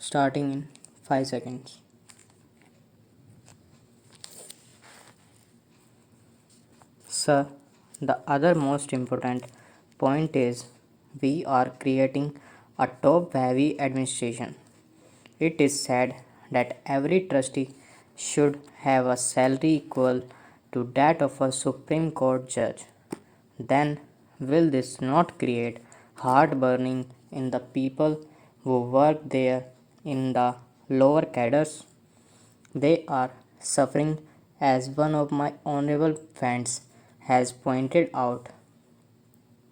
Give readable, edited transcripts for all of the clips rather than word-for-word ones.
starting in 5 seconds. Sir, the other most important point is we are creating a top heavy administration. It is said that every trustee should have a salary equal to that of a Supreme Court judge. Then, will this not create heartburning in the people who work there in the lower cadres? They are suffering, as one of my honorable friends has pointed out.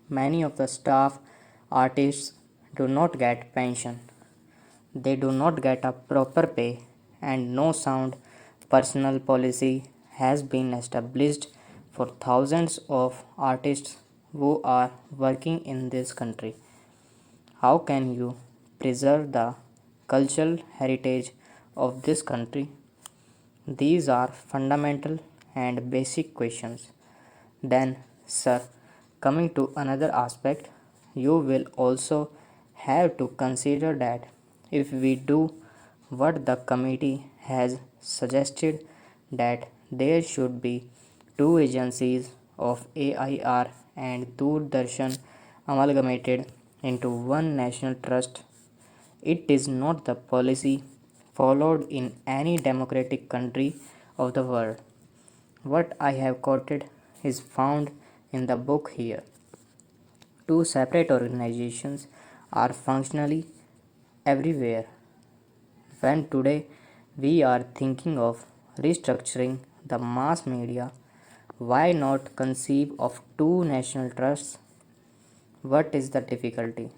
Many of the staff artists do not get pension, they do not get a proper pay, and no sound personal policy has been established for thousands of artists who are working in this country. How can you preserve the cultural heritage of this country? These are fundamental and basic questions. Then, sir, coming to another aspect, you will also have to consider that if we do what the committee has suggested, that there should be two agencies of AIR and Doordarshan amalgamated into one national trust. It is not the policy followed in any democratic country of the world. What I have quoted is found in the book here. Two separate organizations are functionally everywhere. When today we are thinking of restructuring the mass media, why not conceive of two national trusts? What is the difficulty?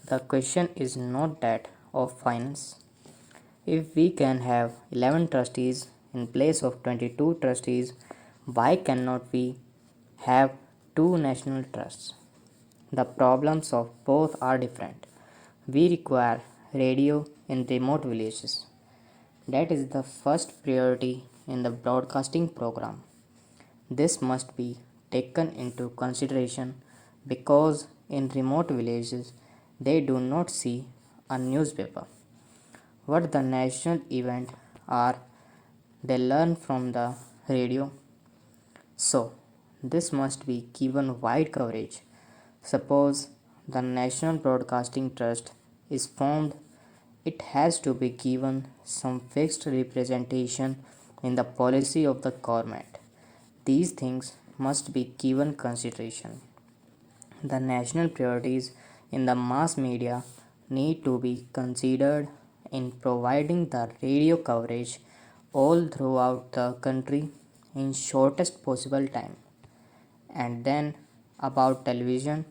The question is not that of finance. If we can have 11 trustees in place of 22 trustees, why cannot we have two national trusts? The problems of both are different. We require radio in remote villages. That is the first priority in the broadcasting program. This must be taken into consideration because in remote villages they do not see a newspaper. What the national event are, they learn from the radio. So, this must be given wide coverage. Suppose the National Broadcasting Trust is formed, it has to be given some fixed representation in the policy of the government. These things must be given consideration. The national priorities in the mass media need to be considered in providing the radio coverage all throughout the country in shortest possible time. And then about television,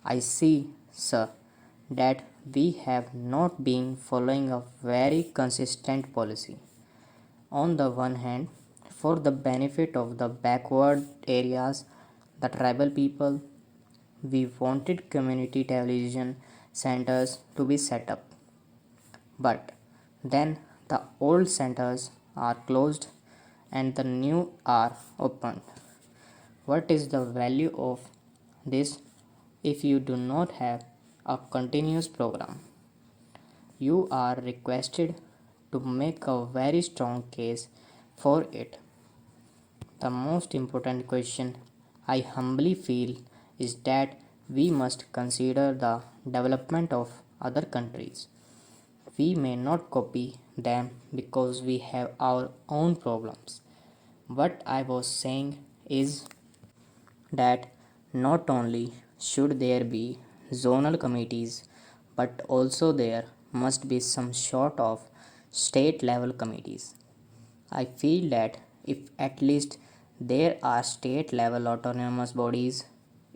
I see, sir, that we have not been following a very consistent policy. On the one hand, for the benefit of the backward areas, the tribal people, we wanted community television centers to be set up. But then the old centers are closed and the new are opened. What is the value of this if you do not have a continuous program? You are requested to make a very strong case for it. The most important question I humbly feel is that we must consider the development of other countries. We may not copy them because we have our own problems. What I was saying is that not only should there be zonal committees, but also there must be some sort of state level committees. I feel that if at least there are state level autonomous bodies,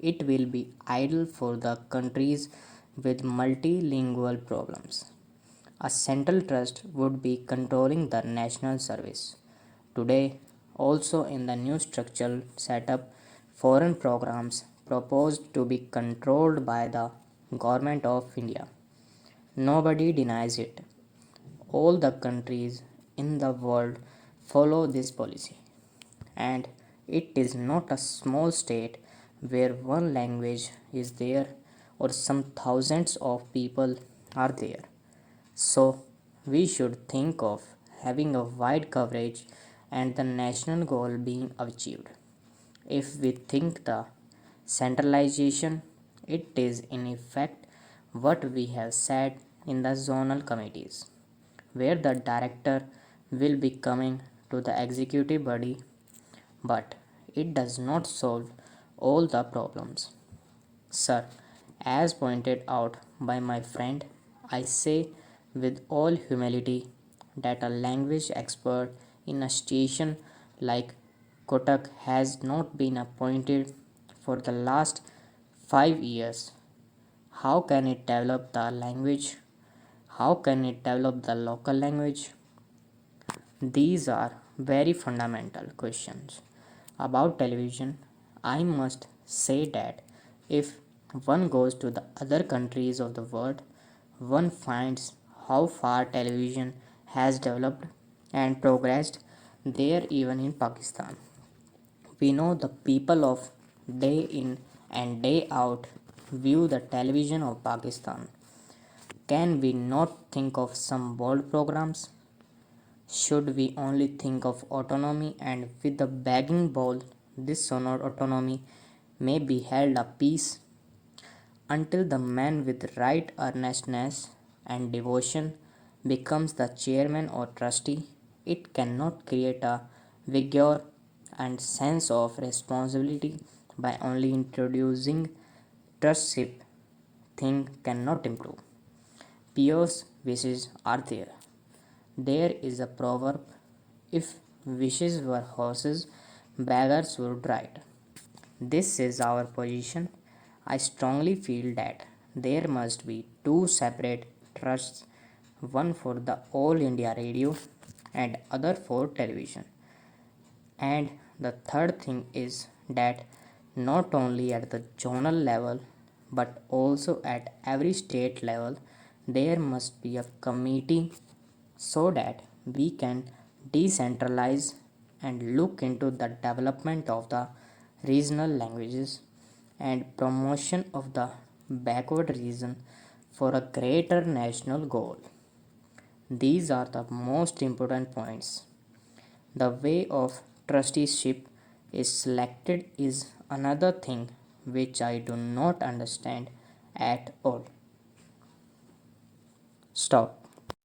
it will be ideal for the countries with multilingual problems. A central trust would be controlling the national service. Today, also in the new structural setup, foreign programs proposed to be controlled by the government of India. Nobody denies it. All the countries in the world follow this policy. And it is not a small state where one language is there or some thousands of people are there. So, we should think of having a wide coverage and the national goal being achieved. If we think the centralization, it is in effect what we have said in the zonal committees, where the director will be coming to the executive body, but it does not solve all the problems. Sir, as pointed out by my friend, I say with all humility that a language expert in a station like Kotak has not been appointed for the last 5 years. How can it develop the language? How can it develop the local language? These are very fundamental questions about television. I must say that if one goes to the other countries of the world, one finds how far television has developed and progressed there, even in Pakistan. We know the people of day in and day out view the television of Pakistan. Can we not think of some bold programs? Should we only think of autonomy and with the begging bowl, this sonor autonomy may be held a peace until the man with right earnestness and devotion becomes the chairman or trustee? It cannot create a vigor and sense of responsibility by only introducing trustship. Thing cannot improve. Pious wishes are there. There is a proverb, if wishes were horses, beggars would ride. This is our position. I strongly feel that there must be two separate trusts, one for the All India Radio and other for television. And the third thing is that not only at the zonal level but also at every state level there must be a committee so that we can decentralize and look into the development of the regional languages and promotion of the backward region for a greater national goal. These are the most important points. The way of trusteeship is selected is another thing which I do not understand at all. Stop.